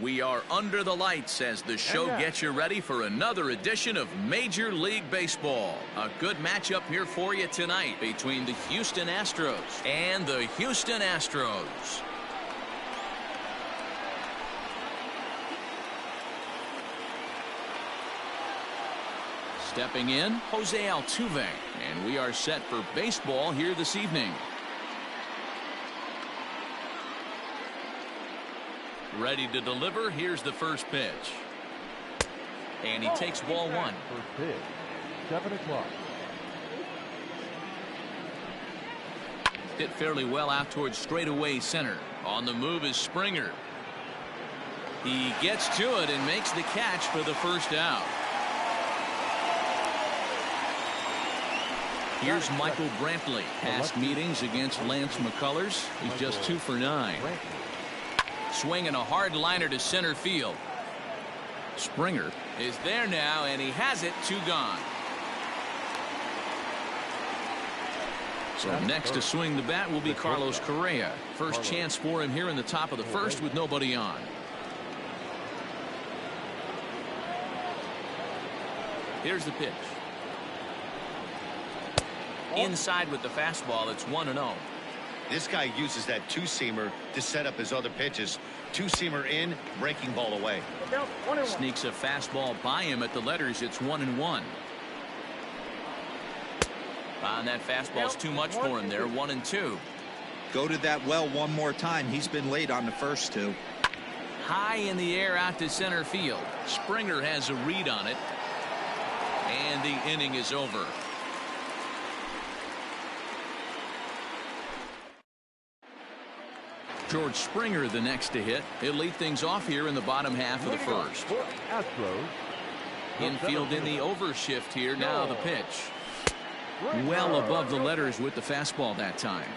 We are under the lights as the show gets you ready for another edition of Major League Baseball. A good matchup here for you tonight between the Houston Astros and the Houston Astros. Stepping in, Jose Altuve, and we are set for baseball here this evening. Ready to deliver. Here's the first pitch. And he takes ball one. First pitch, 7 o'clock. Hit fairly well out towards straightaway center. On the move is Springer. He gets to it and makes the catch for the first out. Here's Michael Brantley. Past meetings against Lance McCullers. He's just 2 for 9. Swinging a hard liner to center field. Springer is there now, and he has it. 2 gone. So next to swing the bat will be Carlos Correia. First chance for him here in the top of the first with nobody on. Here's the pitch. Inside with the fastball. It's 1-0. This guy uses that two-seamer to set up his other pitches. Two-seamer in, breaking ball away. Sneaks a fastball by him at the letters. It's 1-1. And that fastball's too much for him there. 1-2. Go to that well one more time. He's been late on the first 2. High in the air out to center field. Springer has a read on it. And the inning is over. George Springer the next to hit. He'll lead things off here in the bottom half of the first. Infield in the overshift here. Now the pitch. Well above the letters with the fastball that time.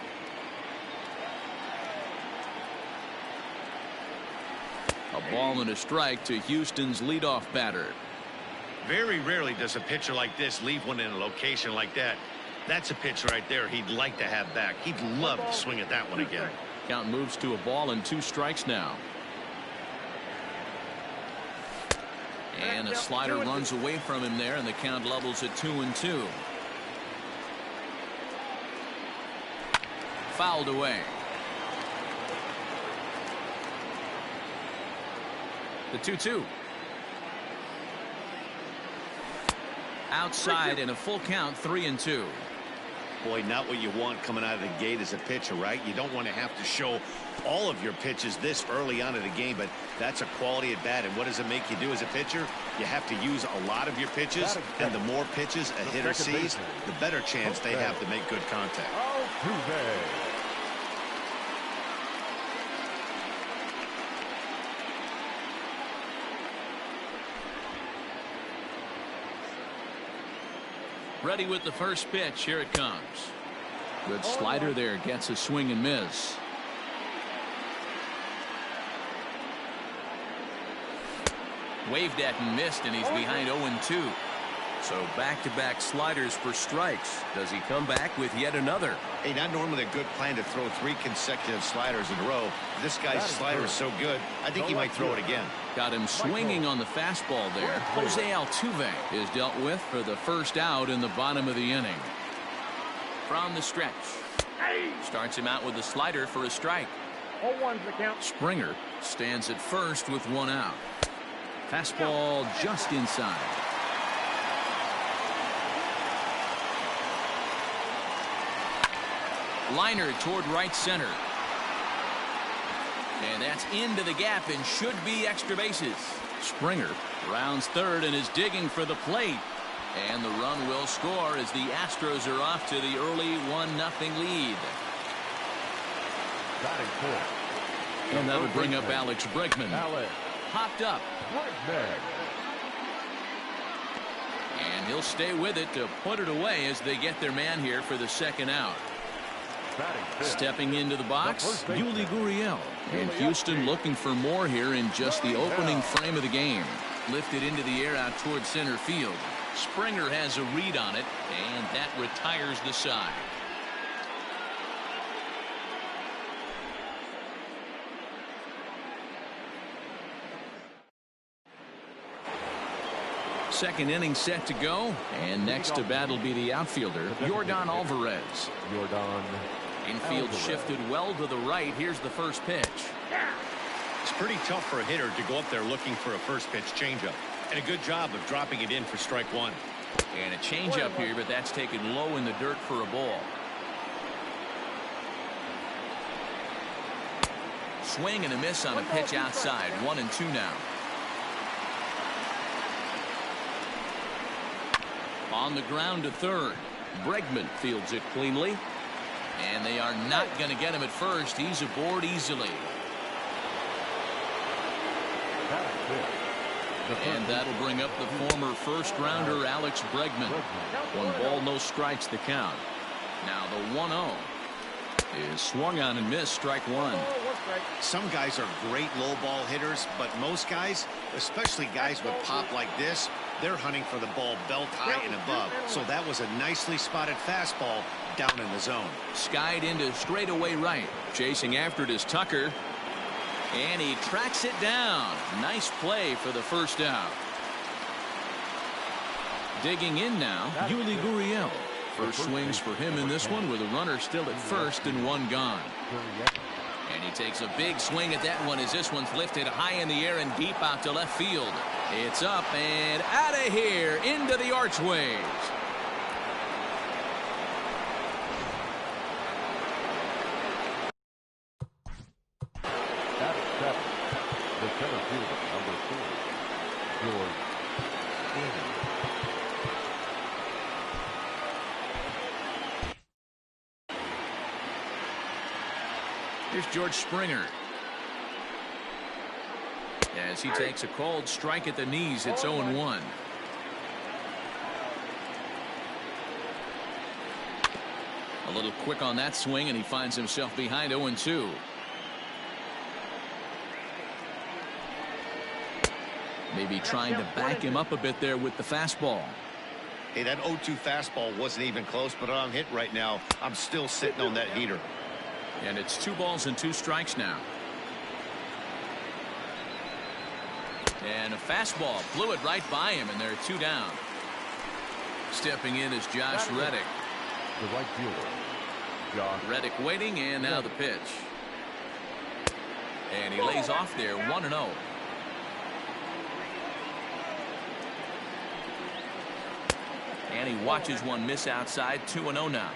A ball and a strike to Houston's leadoff batter. Very rarely does a pitcher like this leave one in a location like that. That's a pitch right there he'd like to have back. He'd love to swing at that one again. Count moves to a ball and 2 strikes now. And a slider runs away from him there, and the count levels at 2-2. Fouled away. The 2-2. Outside and a full count. 3-2. Boy, not what you want coming out of the gate as a pitcher, right? You don't want to have to show all of your pitches this early on in the game, but that's a quality at bat. And what does it make you do as a pitcher? You have to use a lot of your pitches, and the more pitches a hitter sees, the better chance they have to make good contact. Ready with the first pitch. Here it comes. Good slider there. Gets a swing and miss. Waved at and missed, and he's behind 0-2. So back-to-back sliders for strikes. Does he come back with yet another? Hey, not normally a good plan to throw 3 consecutive sliders in a row. This guy's slider is so good, I think he might throw it again. Got him swinging on the fastball there. Jose Altuve is dealt with for the first out in the bottom of the inning. From the stretch. Starts him out with a slider for a strike. 0-1's the count. Springer stands at first with 1 out. Fastball just inside. Liner toward right center. And that's into the gap and should be extra bases. Springer rounds third and is digging for the plate. And the run will score as the Astros are off to the early 1-0 lead. And that'll bring up Alex Bregman. Popped up. And he'll stay with it to put it away as they get their man here for the second out. Stepping into the box, Yuli Gurriel. And Houston looking for more here in just the opening frame of the game. Lifted into the air out towards center field. Springer has a read on it, and that retires the side. second inning set to go. And next to bat will be the outfielder, Yordan Alvarez. Yordan. Infield shifted well to the right. Here's the first pitch. It's pretty tough for a hitter to go up there looking for a first pitch changeup. And a good job of dropping it in for strike one. And a changeup here, but that's taken low in the dirt for a ball. Swing and a miss on a pitch outside. 1-2 now. On the ground to third. Bregman fields it cleanly. And they are not going to get him at first. He's aboard easily. And that'll bring up the former first-rounder Alex Bregman. 1 ball, no strikes the count. Now the 1-0 is swung on and missed. Strike one. Some guys are great low ball hitters, but most guys, especially guys with pop like this, they're hunting for the ball belt high and above. So that was a nicely spotted fastball down in the zone. Skied into straightaway right. Chasing after it is Tucker. And he tracks it down. Nice play for the first out. Digging in now, Yuli Gurriel. First swings for him in this one with a runner still at first and 1 gone. And he takes a big swing at that one as this one's lifted high in the air and deep out to left field. It's up and out of here into the archways. Here's George Springer. As he takes a called strike at the knees, it's 0-1. A little quick on that swing, and he finds himself behind 0-2. Maybe trying to back him up a bit there with the fastball. Hey, that 0-2 fastball wasn't even close, but I'm hit right now. I'm still sitting on that heater. And it's 2 balls and 2 strikes now. And a fastball blew it right by him, and there are 2 down. Stepping in is Josh Reddick. The right fielder, Josh. Reddick waiting, and now the pitch. And he lays off there, 1-0. And he watches one miss outside, 2-0 now.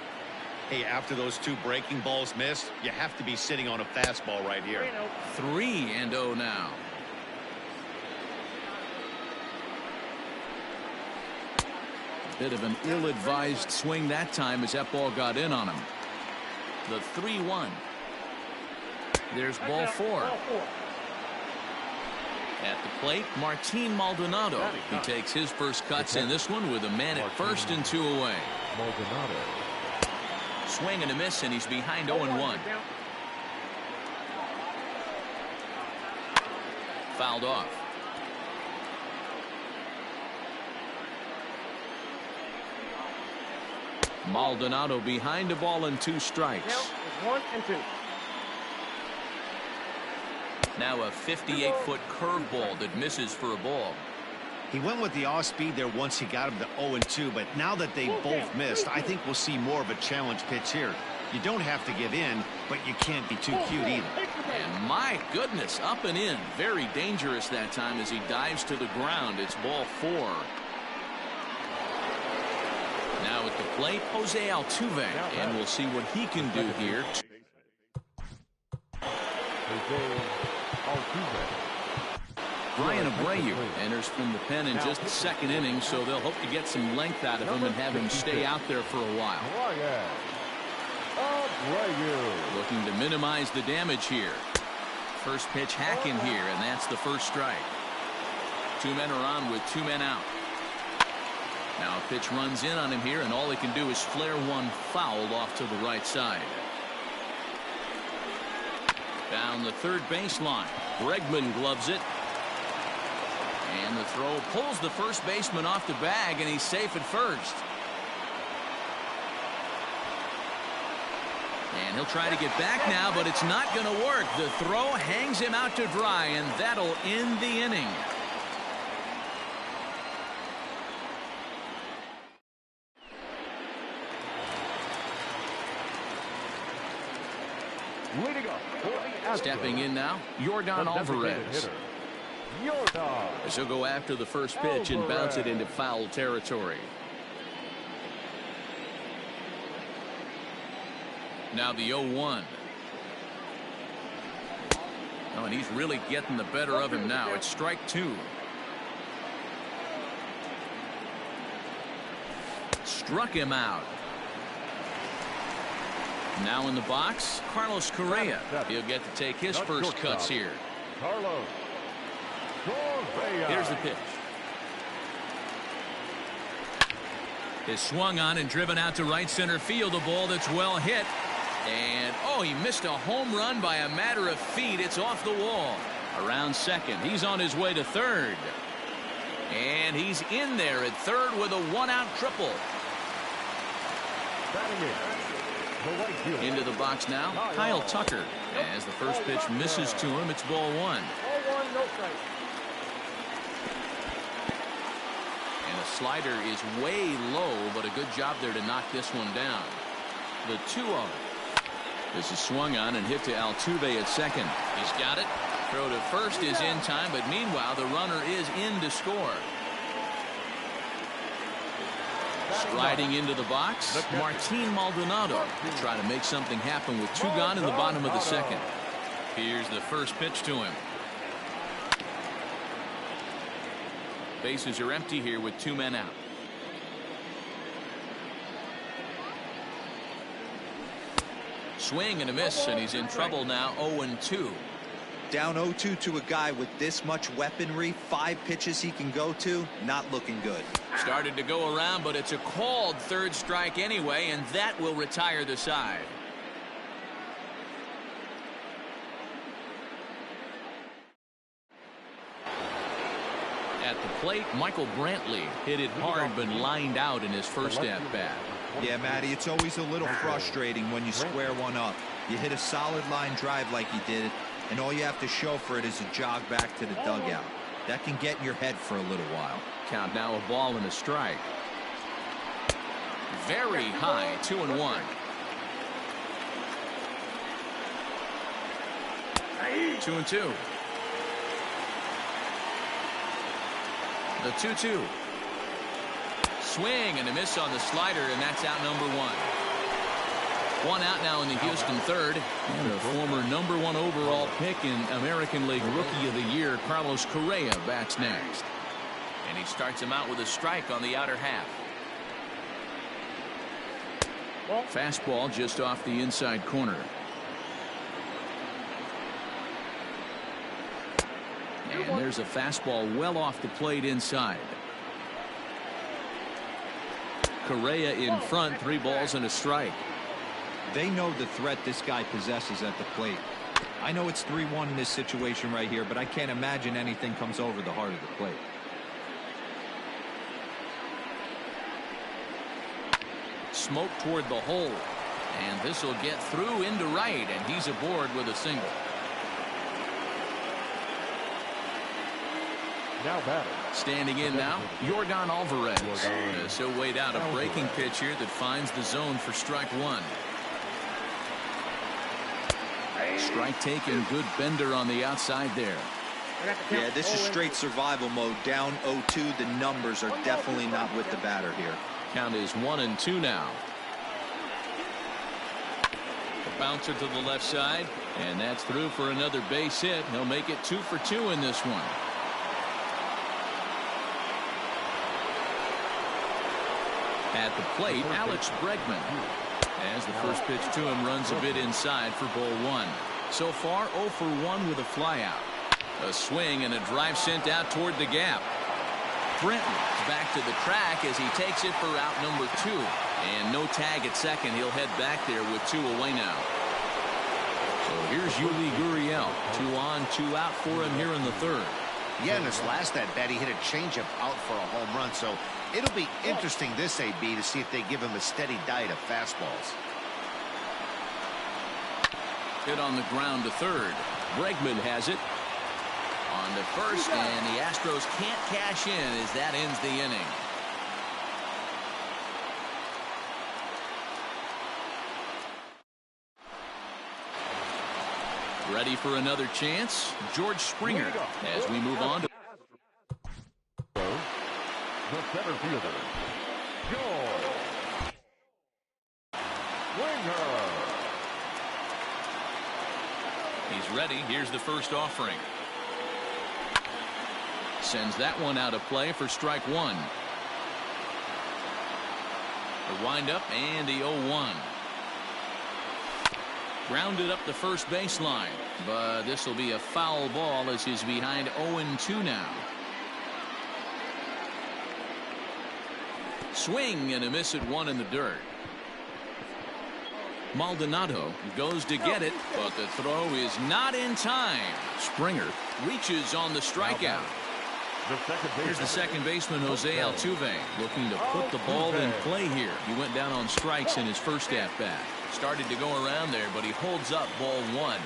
Hey, after those 2 breaking balls missed, you have to be sitting on a fastball right here. 3-0 now. Bit of an ill-advised swing that time as that ball got in on him. The 3-1. There's ball 4. At the plate, Martin Maldonado. He takes his first cuts in this one with a man at first and 2 away. Maldonado. Swing and a miss, and he's behind 0-1. Fouled off. Maldonado behind a ball and 2 strikes. 1-2. Now a 58-foot curveball that misses for a ball. He went with the off speed there once he got him to 0-2, but now that they both missed, I think we'll see more of a challenge pitch here. You don't have to give in, but you can't be too cute either. And my goodness, up and in. Very dangerous that time as he dives to the ground. It's ball 4. Now at the plate, Jose Altuve, and we'll see what he can do here. Brian Abreu enters from the pen in just the 2nd inning, so they'll hope to get some length out of him and have him stay out there for a while. Looking to minimize the damage here. First pitch hack in here, and that's the first strike. 2 men are on with 2 men out. Now a pitch runs in on him here, and all he can do is flare one foul off to the right side. Down the third baseline. Bregman gloves it. And the throw pulls the first baseman off the bag, and he's safe at first. And he'll try to get back now, but it's not going to work. The throw hangs him out to dry, and that'll end the inning. Leading up for the Astros, Stepping in now, Yordan the designated Alvarez. hitter, Yordan. As he'll go after the first pitch and bounce it into foul territory. Now the 0-1. Oh, and he's really getting the better of him now. It's strike two. Struck him out. Now in the box, Carlos Correia. He'll get to take his first cuts here. Carlos Correia. Here's the pitch. Is swung on and driven out to right center field. A ball that's well hit. And, oh, he missed a home run by a matter of feet. It's off the wall. Around second. He's on his way to third. And he's in there at third with a one-out triple. Into the box now, Kyle Tucker. As the first pitch misses to him, it's ball one. And the slider is way low, but a good job there to knock this one down. The 2-0. This is swung on and hit to Altuve at second. He's got it. Throw to first is in time, but meanwhile the runner is in to score. Striding into the box, Maldonado to try to make something happen with two gone in the bottom of the second. Here's the first pitch to him. Bases are empty here with two men out. Swing and a miss, and he's in trouble now. 0-2. Down 0-2 to a guy with this much weaponry, 5 pitches he can go to, not looking good. Started to go around, but it's a called third strike anyway, and that will retire the side. At the plate, Michael Brantley hit it hard but lined out in his first at-bat. Yeah, Matty, it's always a little frustrating when you square one up. You hit a solid line drive like he did, and all you have to show for it is a jog back to the dugout. That can get in your head for a little while. Count now, a ball and a strike. Very high, 2-1. 2-2. The 2-2. Swing and a miss on the slider, and that's out number one. One out now in the Houston third. And a former #1 overall pick in American League Rookie of the Year, Carlos Correia, bats next. And he starts him out with a strike on the outer half. Fastball just off the inside corner. And there's a fastball well off the plate inside. Correia in front, 3 balls and a strike. They know the threat this guy possesses at the plate. I know it's 3-1 in this situation right here, but I can't imagine anything comes over the heart of the plate. Smoke toward the hole. And this will get through into right, and he's aboard with a single. Now batting. Standing in now, Yordan Alvarez. So weighed out a breaking pitch here that finds the zone for strike one. Strike taken, good bender on the outside there. Yeah, this is straight survival mode. Down 0-2, the numbers are definitely not with the batter here. Count is 1-2 now. A bouncer to the left side, and that's through for another base hit. He'll make it 2 for 2 in this one. At the plate, Alex Bregman. As the first pitch to him runs a bit inside for ball one. So far, 0 for 1 with a flyout. A swing and a drive sent out toward the gap. Brantley back to the track as he takes it for out number 2. And no tag at second. He'll head back there with 2 away now. So here's Yuli Gurriel. 2 on, 2 out for him here in the third. Yeah, in his last at bat, he hit a changeup out for a home run. So it'll be interesting this AB to see if they give him a steady diet of fastballs. Hit on the ground to third. Bregman has it. On to first, and the Astros can't cash in as that ends the inning. Ready for another chance, George Springer, as we move on to The center fielder, George Springer. He's ready. Here's the first offering. Sends that one out of play for strike one. The windup and the 0-1. Grounded up the first baseline, but this will be a foul ball as he's behind 0-2 now. Swing and a miss at one in the dirt. Maldonado goes to get it, but the throw is not in time. Springer reaches on the strikeout. Here's the second baseman, Jose Altuve, looking to put the ball in play here. He went down on strikes in his first at-bat. Started to go around there, but he holds up ball one.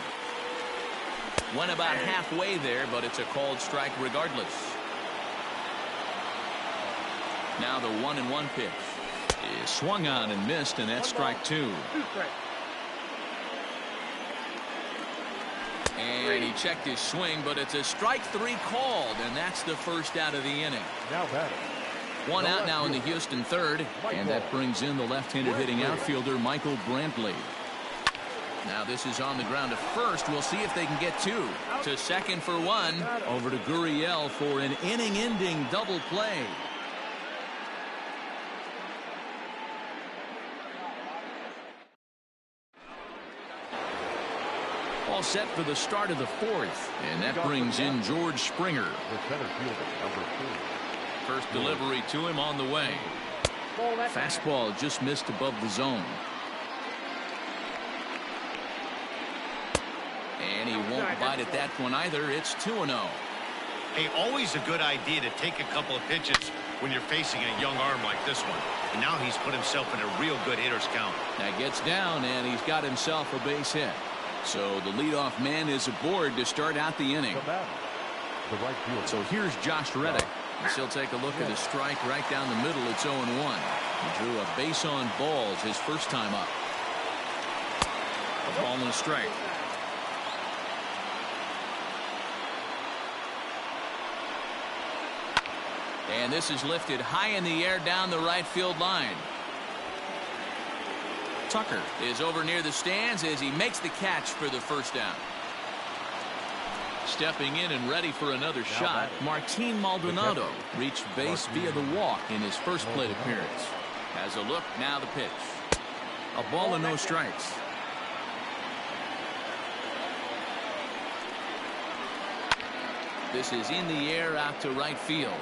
Went about halfway there, but it's a called strike regardless. Now the 1-1 pitch is swung on and missed, and that's strike two. And he checked his swing, but it's a strike three called, and that's the first out of the inning. Now batting. One out now in the Houston third, and that brings in the left-handed hitting outfielder Michael Brantley. Now this is on the ground to first. We'll see if they can get two. To second for one. Over to Gurriel for an inning-ending double play. All set for the start of the fourth, and that brings in George Springer. The center fielder, number 2. First delivery to him on the way. Fastball just missed above the zone. And he won't bite at that one either. It's 2-0. Hey, always a good idea to take a couple of pitches when you're facing a young arm like this one. And now he's put himself in a real good hitter's count. That gets down, and he's got himself a base hit. So the leadoff man is aboard to start out the inning. The right fielder. So here's Josh Reddick. He'll take a look at the strike right down the middle. It's 0-1. He drew a base on balls his first time up. A ball and a strike. And this is lifted high in the air down the right field line. Tucker is over near the stands as he makes the catch for the first down. Stepping in and ready for another shot, Martin Maldonado reached base via the walk in his first plate appearance. Has a look, now the pitch. A ball and no strikes. This is in the air out to right field.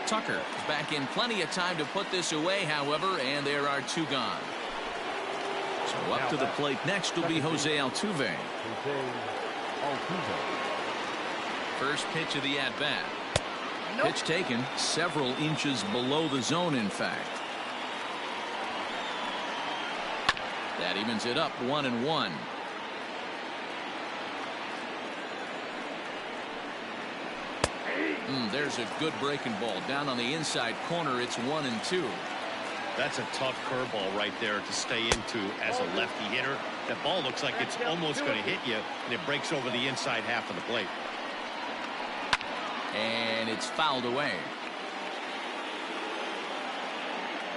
Tucker is back in plenty of time to put this away, however, and there are two gone. So up to the plate next will be Jose Altuve. First pitch of the at-bat. Pitch taken several inches below the zone, in fact. That evens it up 1-1. There's a good breaking ball down on the inside corner. It's 1-2. That's a tough curveball right there to stay into as a lefty hitter. That ball looks like it's almost going to hit you, and it breaks over the inside half of the plate. And it's fouled away.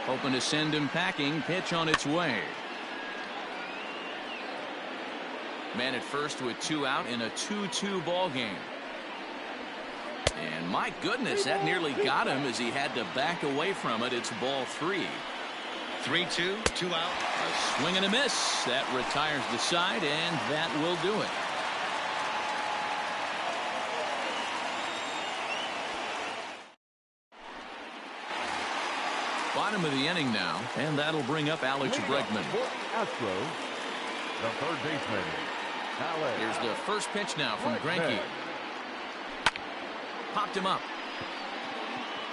Hoping to send him packing. Pitch on its way. Man at first with two out in a 2-2 ball game. And my goodness, that nearly got him as he had to back away from it. It's ball three. 3-2, 2 out. A swing and a miss. That retires the side, and that will do it. Bottom of the inning now, and that'll bring up Alex Bregman. Astros, the third baseman. Here's the first pitch now from Greinke. Popped him up.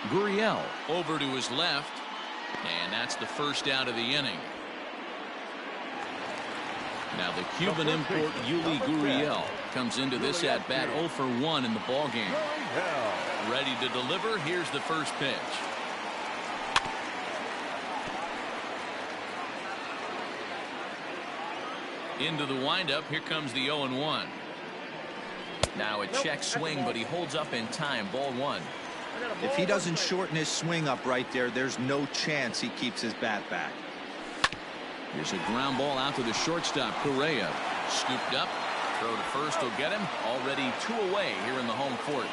Gurriel over to his left, and that's the first out of the inning. Now the Cuban import Yuli Gurriel comes into this at bat 0 for 1 in the ball game. Ready to deliver. Here's the first pitch. Into the windup. Here comes the 0-1. Now a check swing, but he holds up in time. Ball 1. If he doesn't shorten his swing up right there, there's no chance he keeps his bat back. Here's a ground ball out to the shortstop, Correia. Scooped up. Throw to first will get him. Already 2 away here in the home 4th.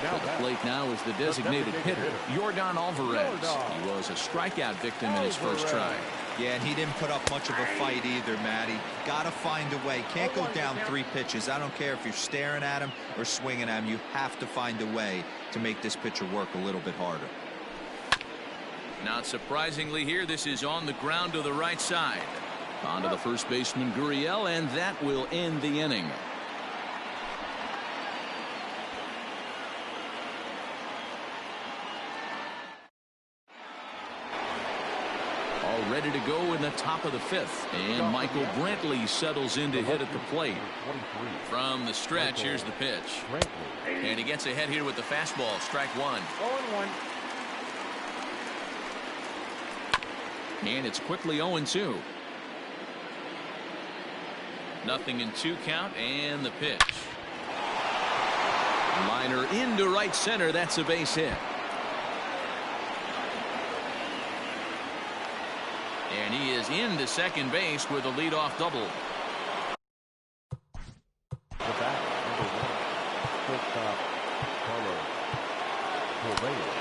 At the plate now is the designated hitter, Yordan Alvarez. He was a strikeout victim in his first try. Yeah, and he didn't put up much of a fight either, Matty. Gotta find a way. Can't go down 3 pitches. I don't care if you're staring at him or swinging at him. You have to find a way to make this pitcher work a little bit harder. Not surprisingly here, this is on the ground to the right side. On to the first baseman, Gurriel, and that will end the inning. All ready to go in the top of the 5th. And Michael Brantley settles in to hit at the plate. From the stretch, here's the pitch. And he gets ahead here with the fastball. Strike 1. 0-1. And it's quickly 0-2. Nothing in 2 count, and the pitch. Liner into right center. That's a base hit. And he is into second base with a leadoff double. The bat, number 1. Shortstop, Correia.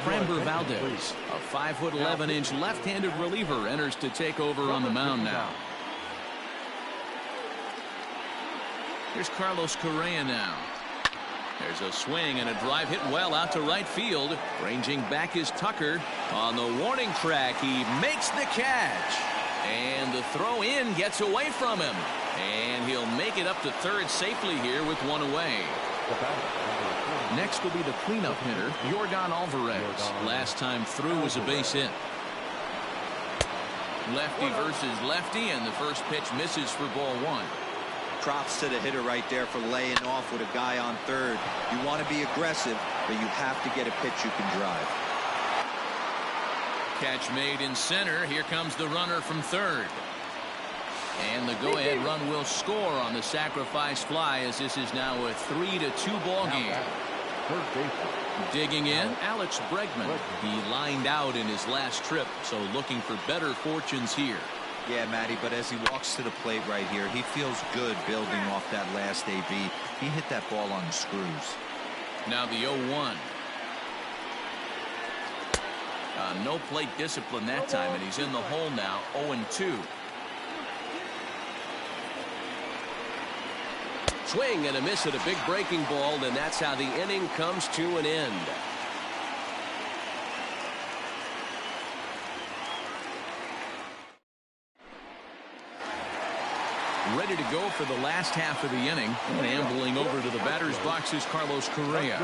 Framber Valdez, a 5'11" left-handed reliever, enters to take over on the mound now. Here's Carlos Correia now. There's a swing and a drive hit well out to right field. Ranging back is Tucker. On the warning track, he makes the catch. And the throw in gets away from him. And he'll make it up to third safely here with 1 away. Next will be the cleanup hitter, Yordan Alvarez. Last time through was a base hit. Lefty versus lefty, and the first pitch misses for ball 1. Props to the hitter right there for laying off with a guy on third. You want to be aggressive, but you have to get a pitch you can drive. Catch made in center. Here comes the runner from third. And the go-ahead run will score on the sacrifice fly, as this is now a 3-2 ball game. Digging in, Alex Bregman. He lined out in his last trip, so looking for better fortunes here. Yeah, Matty, but as he walks to the plate right here, he feels good building off that last AB. He hit that ball on the screws. Now the 0-1. No plate discipline that time, and he's in the hole now, 0-2. Swing and a miss at a big breaking ball, and that's how the inning comes to an end. Ready to go for the last half of the inning. And ambling over to the batter's box is Carlos Correia.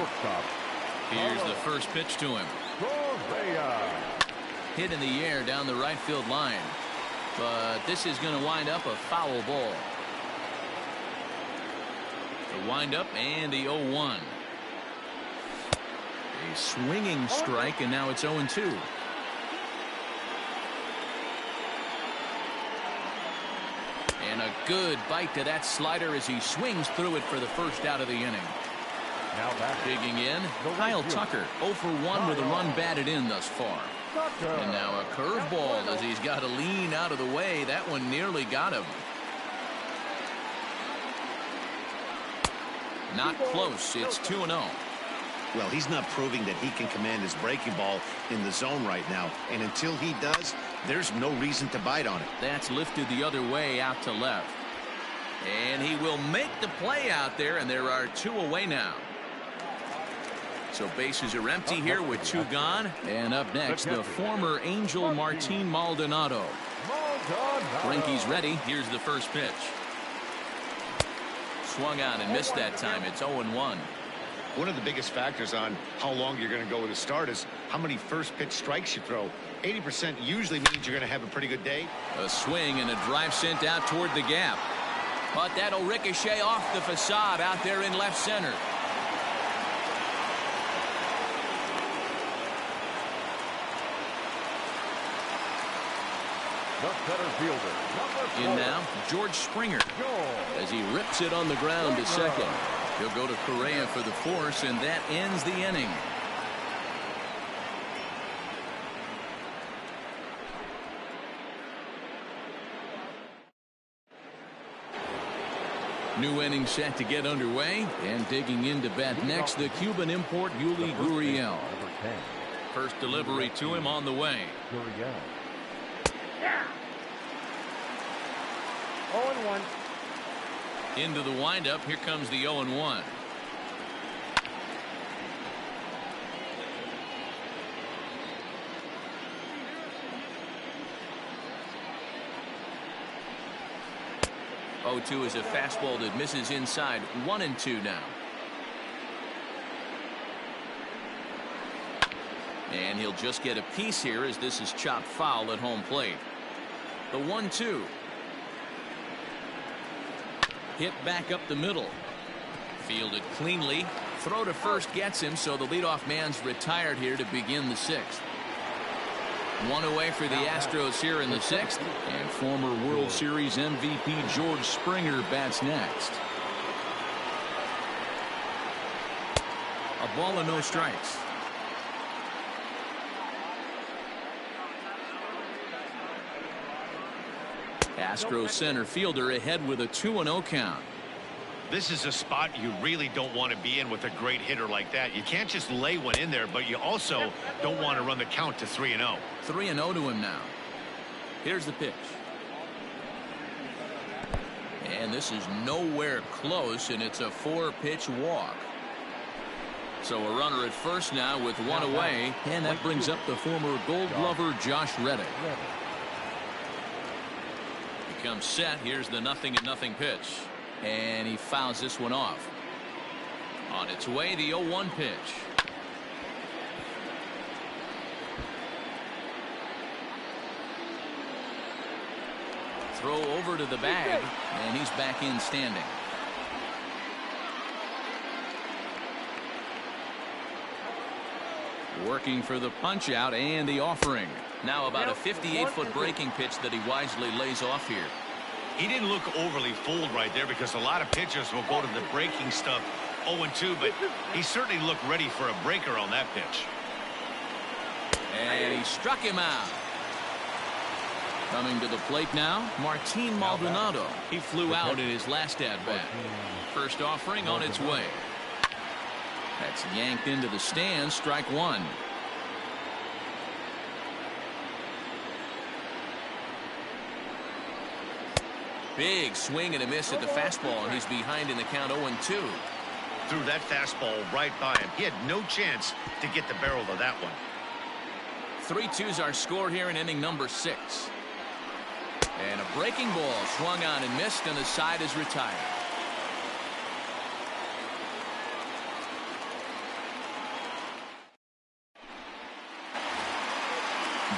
Here's the first pitch to him. Hit in the air down the right field line. But this is going to wind up a foul ball. The windup and the 0-1. A swinging strike, and now it's 0-2. And a good bite to that slider as he swings through it for the first out of the inning. Now digging in, Kyle Tucker, 0 for 1 with a run batted in thus far. And now a curveball as he's got to lean out of the way. That one nearly got him. Not close. It's 2-0. Well, he's not proving that he can command his breaking ball in the zone right now. And until he does, there's no reason to bite on it. That's lifted the other way out to left. And he will make the play out there, and there are 2 away now. So bases are empty here with 2 gone. And up next, the former Angel Martin Maldonado. Greinke's ready. Here's the first pitch. Swung on and missed that time. It's 0-1. One of the biggest factors on how long you're going to go with a start is how many first pitch strikes you throw. 80% usually means you're going to have a pretty good day. A swing and a drive sent out toward the gap. But that'll ricochet off the facade out there in left center. The center fielder, number 4. In now, George Springer, as he rips it on the ground to second. He'll go to Correia for the force, and that ends the inning. New inning set to get underway, and digging in to bat next, the Cuban import Yuli Gurriel. First delivery to him on the way. 0-1. Into the windup. Here comes the 0-1. Oh, 2 is a fastball that misses inside. 1-2 now. And he'll just get a piece here as this is chopped foul at home plate. The 1-2. Hit back up the middle. Fielded cleanly. Throw to first gets him, so the leadoff man's retired here to begin the 6th. One away for the Astros here in the 6th, and former World Series MVP George Springer bats next. A ball and no strikes. Astros center fielder ahead with a 2-0 count. This is a spot you really don't want to be in with a great hitter like that. You can't just lay one in there, but you also don't want to run the count to 3-0. 3-0 to him now. Here's the pitch. And this is nowhere close, and it's a 4-pitch walk. So a runner at first now with one away, and that brings up the former Gold Glover Josh Reddick. He comes set. Here's the 0-0 pitch. And he fouls this one off. On its way, the 0-1 pitch. Throw over to the bag, and he's back in standing. Working for the punch out and the offering. Now about a 58-foot breaking pitch that he wisely lays off here. He didn't look overly fooled right there because a lot of pitchers will go to the breaking stuff 0-2, but he certainly looked ready for a breaker on that pitch. And he struck him out. Coming to the plate now, Martin Maldonado. He flew out in his last at-bat. First offering on its way. That's yanked into the stands, strike one. Big swing and a miss at the fastball, and he's behind in the count 0-2. Threw that fastball right by him. He had no chance to get the barrel of that one. 3-2's our score here in inning number 6. And a breaking ball swung on and missed, and the side is retired.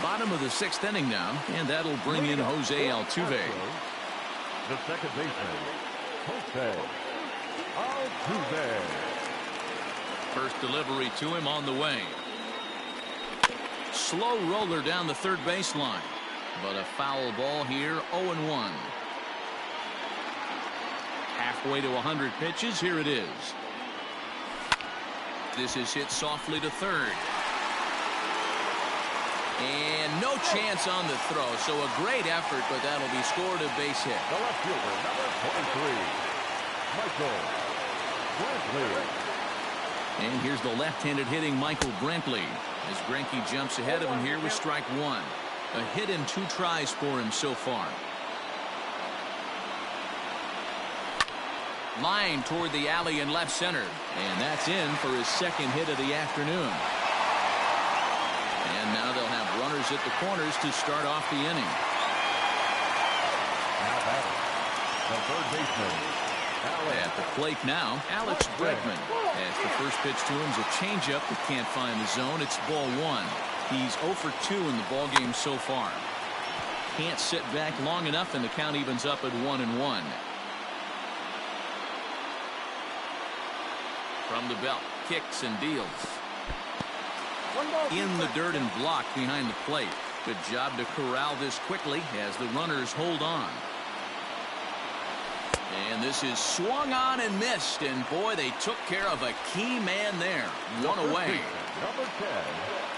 Bottom of the 6th inning now, and that'll bring in Jose Altuve. The second baseman, Jose Altuve. First delivery to him on the way. Slow roller down the third baseline, but a foul ball here. 0-1. Halfway to 100 pitches. Here it is. This is hit softly to third. And no chance on the throw, so a great effort, but that'll be scored a base hit. The left fielder, number 23, Michael Brantley. And here's the left-handed hitting Michael Brantley as Greinke jumps ahead of him here with strike one. A hit in 2 tries for him so far. Line toward the alley in left center, and that's in for his second hit of the afternoon. And now they'll have runners at the corners to start off the inning. Now batting, the third baseman, At the plate now, Alex Bregman. As the first pitch to him is a changeup that can't find the zone. It's ball 1. He's 0 for 2 in the ballgame so far. Can't sit back long enough, and the count evens up at 1-1. From the belt, kicks and deals. In the dirt and blocked behind the plate. Good job to corral this quickly as the runners hold on. And this is swung on and missed. And boy, they took care of a key man there. One away. Number 10.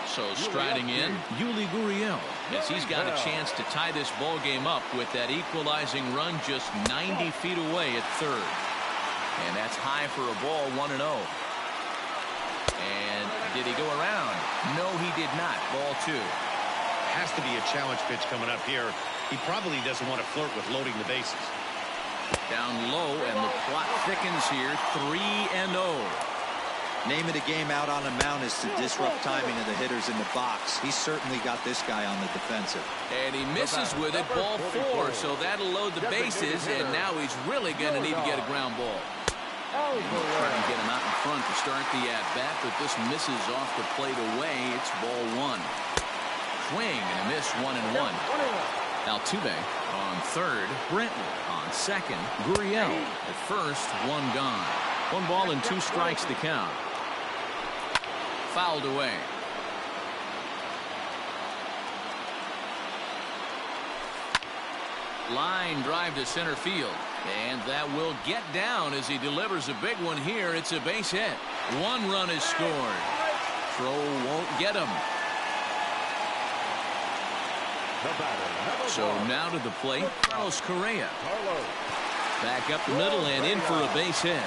So striding in, Yuli Gurriel, as he's got a chance to tie this ball game up with that equalizing run just 90 feet away at third. And that's high for a ball, 1-0. And did he go around? No, he did not. Ball 2. Has to be a challenge pitch coming up here. He probably doesn't want to flirt with loading the bases. Down low, and the plot thickens here. 3-0. Name of the game out on the mound is to disrupt timing of the hitters in the box. He's certainly got this guy on the defensive. And he misses with it, ball 4, so that'll load the bases, and now he's really going to need to get a ground ball. Trying to get him out in front to start the at-bat, but this misses off the plate away. It's ball 1. Swing and a miss, 1-1. Altuve on third, Brantley on second, Gurriel at first, 1 gone. 1 ball and 2 strikes to count. Fouled away. Line drive to center field. And that will get down as he delivers a big one here. It's a base hit. 1 run is scored. Throw won't get him. So now to the plate, Correia. Back up the middle and in for a base hit.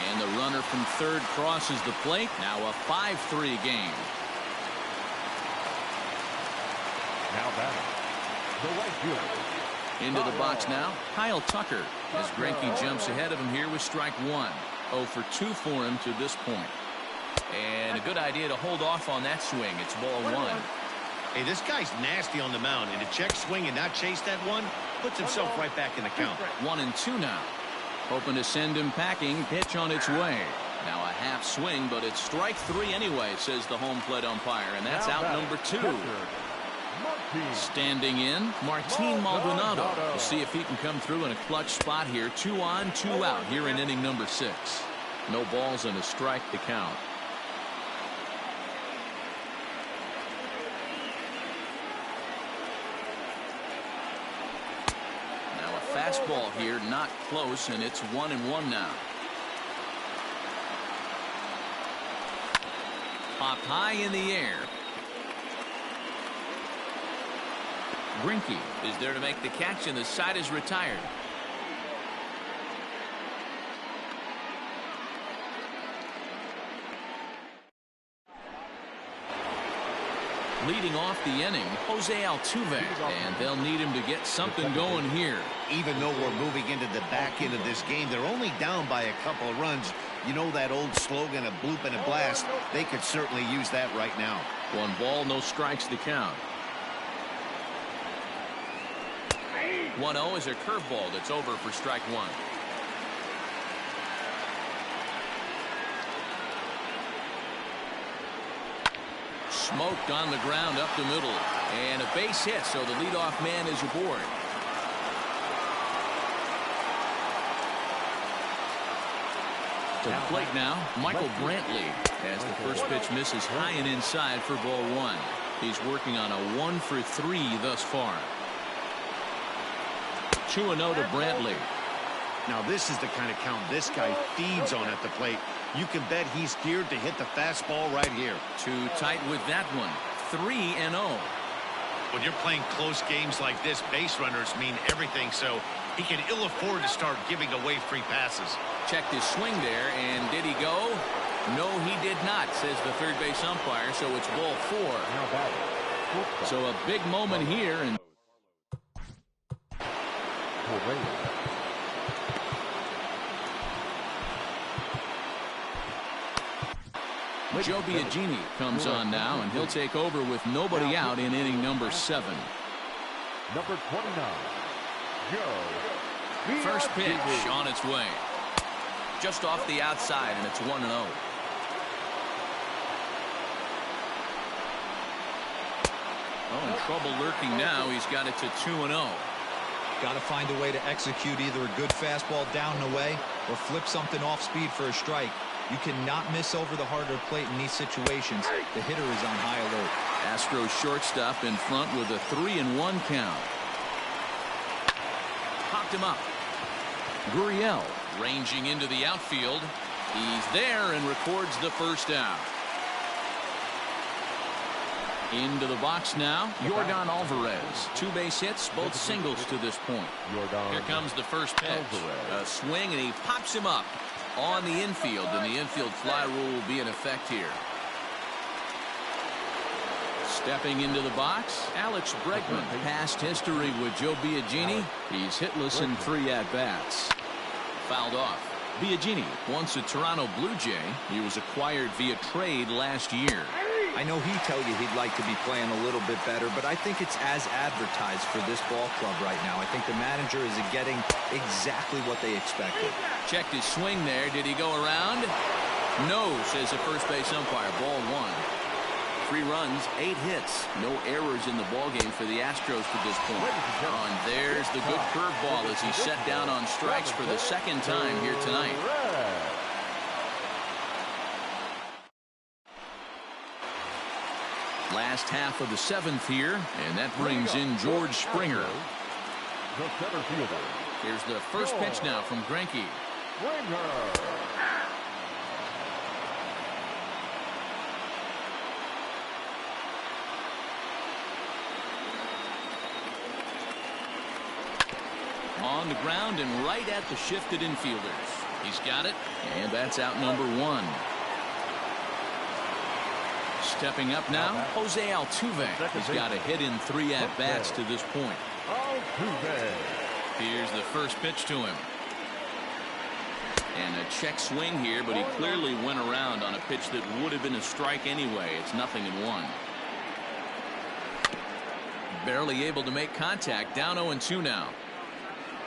And the runner from third crosses the plate. Now a 5-3 game. Now batting, the right fielder. Into the box now, Kyle Tucker, as Greinke jumps ahead of him here with strike 1. 0 for 2 for him to this point. And a good idea to hold off on that swing. It's ball 1. Hey, this guy's nasty on the mound, and to check swing and not chase that one puts himself right back in the count. 1-2 now. Hoping to send him packing. Pitch on its way. Now a half swing, but it's strike 3 anyway, says the home plate umpire, and that's out number 2. Standing in, Maldonado. We'll see if he can come through in a clutch spot here. 2 on, 2 out here in inning number 6. No balls and a strike to count. Now a fastball here, not close, and it's 1-1 now. Popped high in the air. Greinke is there to make the catch, and the side is retired. Leading off the inning, Jose Altuve, and they'll need him to get something going here. Even though we're moving into the back end of this game, they're only down by a couple of runs. You know that old slogan, a bloop and a blast. They could certainly use that right now. 1 ball, no strikes to count. 1-0 is a curveball that's over for strike 1. Smoked on the ground up the middle, and a base hit, so the leadoff man is aboard. To the plate now, Michael Brantley, as the first pitch misses high and inside for ball 1. He's working on a 1 for 3 thus far. 2-0 to Brantley. Now this is the kind of count this guy feeds on at the plate. You can bet he's geared to hit the fastball right here. Too tight with that one. 3-0. When you're playing close games like this, base runners mean everything, so he can ill afford to start giving away free passes. Checked his swing there, and did he go? No, he did not, says the third base umpire, so it's ball 4. So a big moment here, and Joe Biagini comes on now, and he'll take over with nobody out in inning number 7. Number 29, Joe. First pitch on its way. Just off the outside, and it's 1-0. Oh, in trouble lurking now. He's got it to 2-0. Got to find a way to execute either a good fastball down and away or flip something off speed for a strike. You cannot miss over the heart of the plate in these situations. The hitter is on high alert. Astros shortstop in front with a 3-1 count. Popped him up. Gurriel ranging into the outfield. He's there and records the first out. Into the box now, Yordan Alvarez. 2 base hits, both singles to this point. Here comes the first pitch. A swing, and he pops him up on the infield, and the infield fly rule will be in effect here. Stepping into the box, Alex Bregman. Past history with Joe Biagini. He's hitless in 3 at-bats. Fouled off. Biagini, once a Toronto Blue Jay. He was acquired via trade last year. I know he'd tell you he'd like to be playing a little bit better, but I think it's as advertised for this ball club right now. I think the manager is getting exactly what they expected. Checked his swing there. Did he go around? No, says the first base umpire. Ball 1. 3 runs, 8 hits. No errors in the ballgame for the Astros to this point. And there's the good curveball as he set down on strikes for the 2nd time here tonight. Last half of the 7th here, and that brings in George Springer. Here's the first pitch now from Greinke. On the ground and right at the shifted infielders. He's got it, and that's out number 1. Stepping up now, Jose Altuve. He's got a hit in 3 at-bats to this point. Here's the first pitch to him. And a check swing here, but he clearly went around on a pitch that would have been a strike anyway. It's 0-1. Barely able to make contact. Down 0-2 now.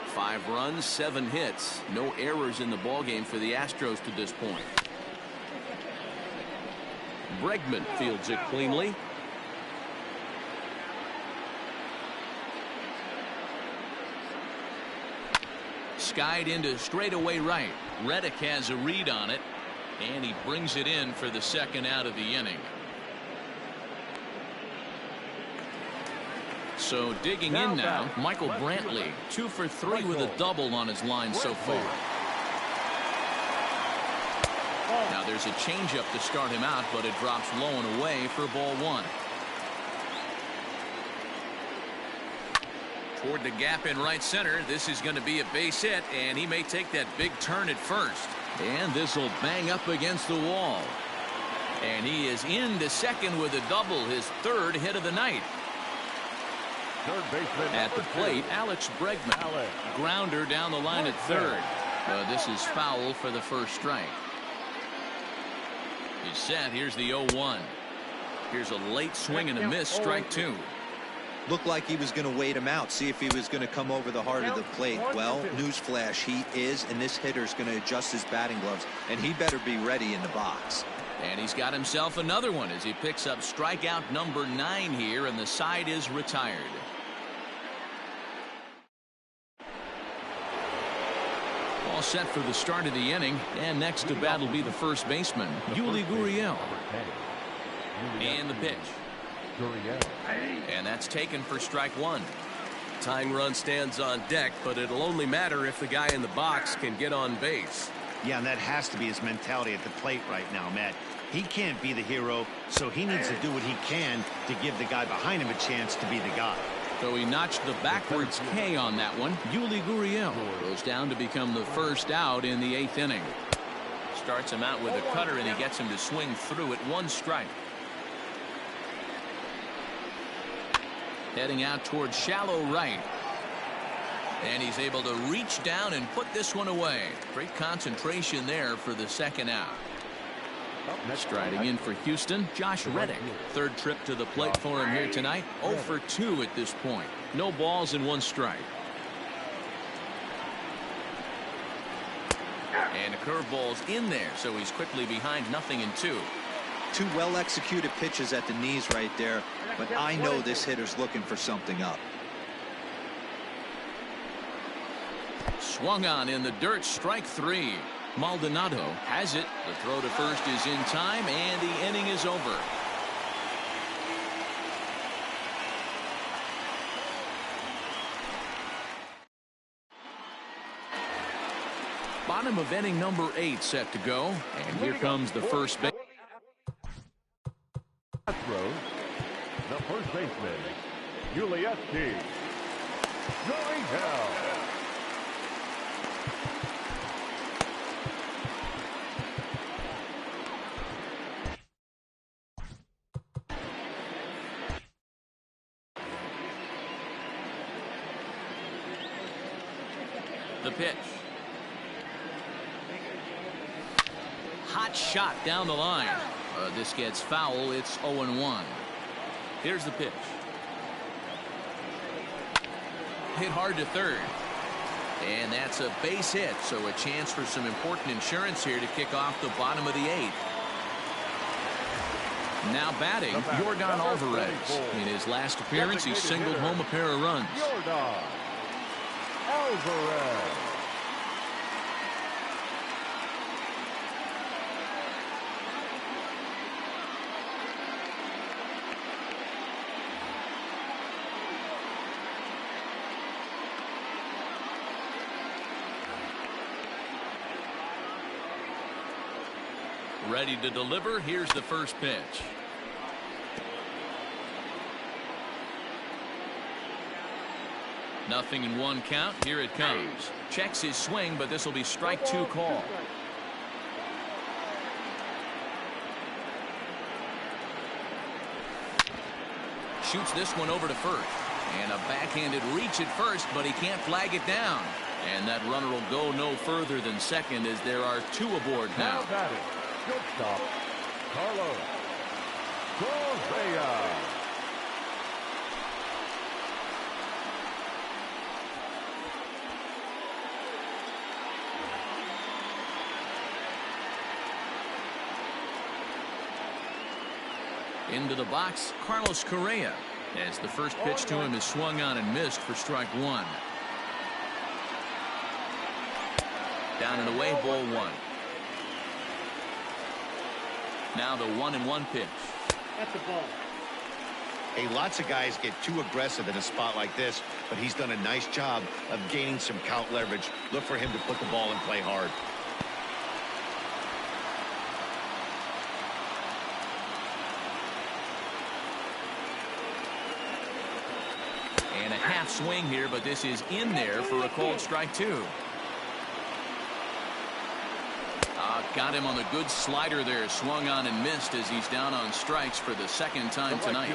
5 runs, 7 hits. No errors in the ballgame for the Astros to this point. Bregman fields it cleanly. Skied into straightaway right. Reddick has a read on it, and he brings it in for the 2nd out of the inning. So digging in now, Michael Brantley, 2 for 3 with a double on his line so far. Now there's a changeup to start him out, but it drops low and away for ball 1. Toward the gap in right center. This is going to be a base hit, and he may take that big turn at first. And this will bang up against the wall. And he is into second with a double, his 3rd hit of the night. At the plate, Alex Bregman. Grounder down the line at 3rd. This is foul for the first strike. He's set. Here's the 0-1. Here's a late swing and a miss. Strike 2. Looked like he was going to wait him out, see if he was going to come over the heart of the plate. Well, newsflash, he is, and this hitter's going to adjust his batting gloves, and he better be ready in the box. And he's got himself another one as he picks up strikeout number 9 here, and the side is retired. All set for the start of the inning, and next to bat will be the first baseman, Yuli Gurriel. And the pitch. And that's taken for strike 1. Tying run stands on deck, but it'll only matter if the guy in the box can get on base. Yeah, and that has to be his mentality at the plate right now, Matt. He can't be the hero, so he needs to do what he can to give the guy behind him a chance to be the guy. So he notched the backwards K on that one. Yuli Gurriel goes down to become the first out in the 8th inning. Starts him out with a cutter, and he gets him to swing through at 1 strike. Heading out towards shallow right. And he's able to reach down and put this one away. Great concentration there for the 2nd out. Striding in for Houston, Josh Reddick. 3rd trip to the plate for him here tonight. 0 for 2 at this point. No balls and 1 strike. And a curveball's in there, so he's quickly behind 0-2. 2 well-executed pitches at the knees right there, but I know this hitter's looking for something up. Swung on in the dirt, strike 3. Maldonado has it. The throw to first is in time, and the inning is over. Bottom of inning number 8 set to go, and here comes the first base. Astros, the first baseman, Ulieski. Going down. The pitch. Hot shot down the line. This gets foul. It's 0-1. Here's the pitch. Hit hard to third. And that's a base hit, so a chance for some important insurance here to kick off the bottom of the 8th. Now batting, Yordan Alvarez. In his last appearance, he singled home a pair of runs. Yordan Alvarez. Ready to deliver. Here's the first pitch. Nothing in one count. Here it comes. Checks his swing, but this will be strike 2 call. Shoots this one over to first. And a backhanded reach at first, but he can't flag it down. And that runner will go no further than second as there are 2 aboard now. Shortstop, Carlos Correia. Into the box, Carlos Correia, as the first pitch to him is swung on and missed for strike 1. Down and away, ball 1. Now the 1-1 pitch. That's a ball. Hey, lots of guys get too aggressive in a spot like this, but he's done a nice job of gaining some count leverage. Look for him to put the ball in play hard. And a half swing here, but this is in there for a called strike 2. Got him on the good slider there. Swung on and missed as he's down on strikes for the second time tonight.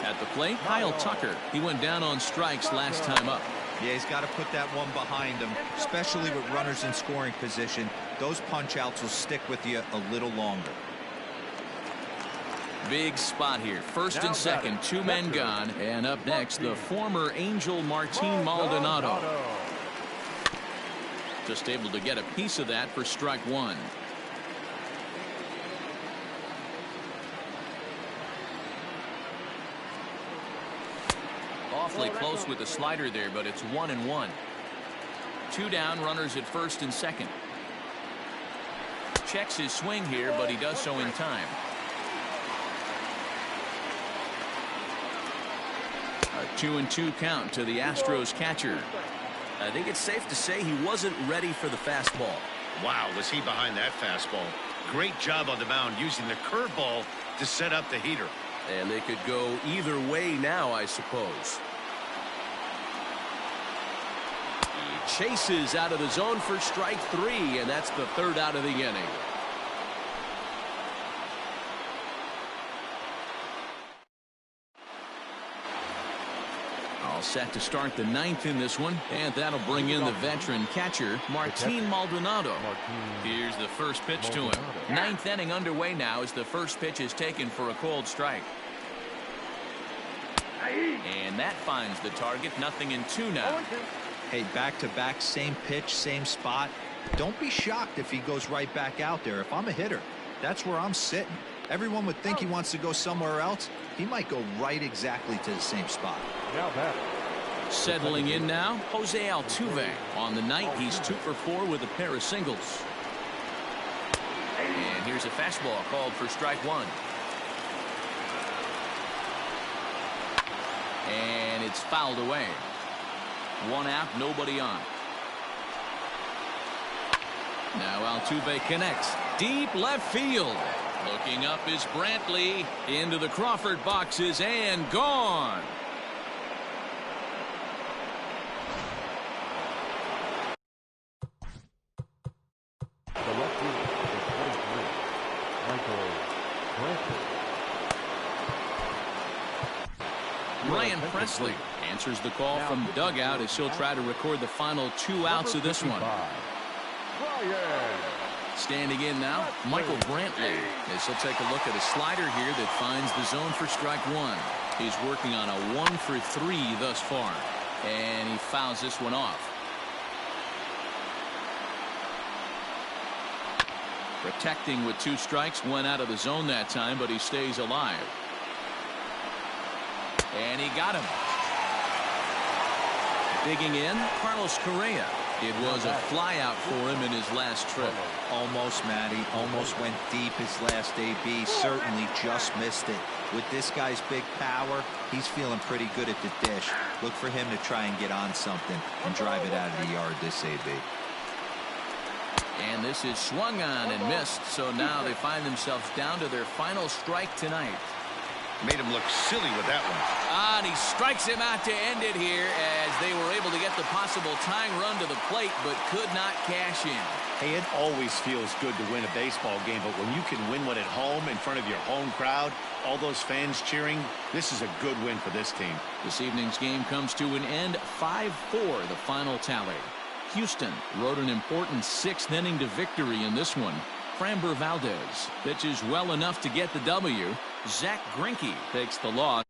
At the plate, Kyle Tucker. He went down on strikes last time up. Yeah, he's got to put that one behind him, especially with runners in scoring position. Those punch outs will stick with you a little longer. Big spot here. First and second, 2 men gone. And up next, the former Angel Martin Maldonado. Just able to get a piece of that for strike 1. Awfully close with the slider there, but it's 1-1. 2 down, runners at first and second. Checks his swing here, but he does so in time. A 2-2 count to the Astros catcher. I think it's safe to say he wasn't ready for the fastball. Wow, was he behind that fastball. Great job on the mound using the curveball to set up the heater. And they could go either way now, I suppose. He chases out of the zone for strike 3, and that's the 3rd out of the inning. All set to start the 9th in this one, and that'll bring in the veteran catcher Martin Maldonado. Here's the first pitch to him. 9th inning underway now as the first pitch is taken for a called strike. And that finds the target. 0-2 now. Hey, back-to-back, same pitch, same spot. Don't be shocked if he goes right back out there. If I'm a hitter, that's where I'm sitting. Everyone would think he wants to go somewhere else. He might go right exactly to the same spot. Now back, Settling in now, Jose Altuve. On the night, he's 2 for 4 with a pair of singles. And here's a fastball called for strike 1. And it's fouled away. 1 out, nobody on. Now Altuve connects. Deep left field. Looking up is Brantley. Into the Crawford boxes and gone. The left fielder, number 23, Ryan Presley answers the call from dugout as he'll try to record the final 2 outs of this one. Standing in now, Michael Brantley, as he'll take a look at a slider here that finds the zone for strike 1. He's working on a 1 for 3 thus far, and he fouls this one off. Protecting with 2 strikes, went out of the zone that time, but he stays alive. And he got him. Digging in, Carlos Correia. It was a flyout for him in his last trip. Almost, Matty. Almost went deep his last AB. Certainly just missed it. With this guy's big power, he's feeling pretty good at the dish. Look for him to try and get on something and drive it out of the yard this AB. And this is swung on and missed, so now they find themselves down to their final strike tonight. Made him look silly with that one. And he strikes him out to end it here as they were able to get the possible tying run to the plate but could not cash in. Hey, it always feels good to win a baseball game, but when you can win one at home in front of your home crowd, all those fans cheering, this is a good win for this team. This evening's game comes to an end, 5-4 the final tally. Houston rode an important 6th inning to victory in this one. Framber Valdez pitches well enough to get the W. Zach Greinke takes the loss.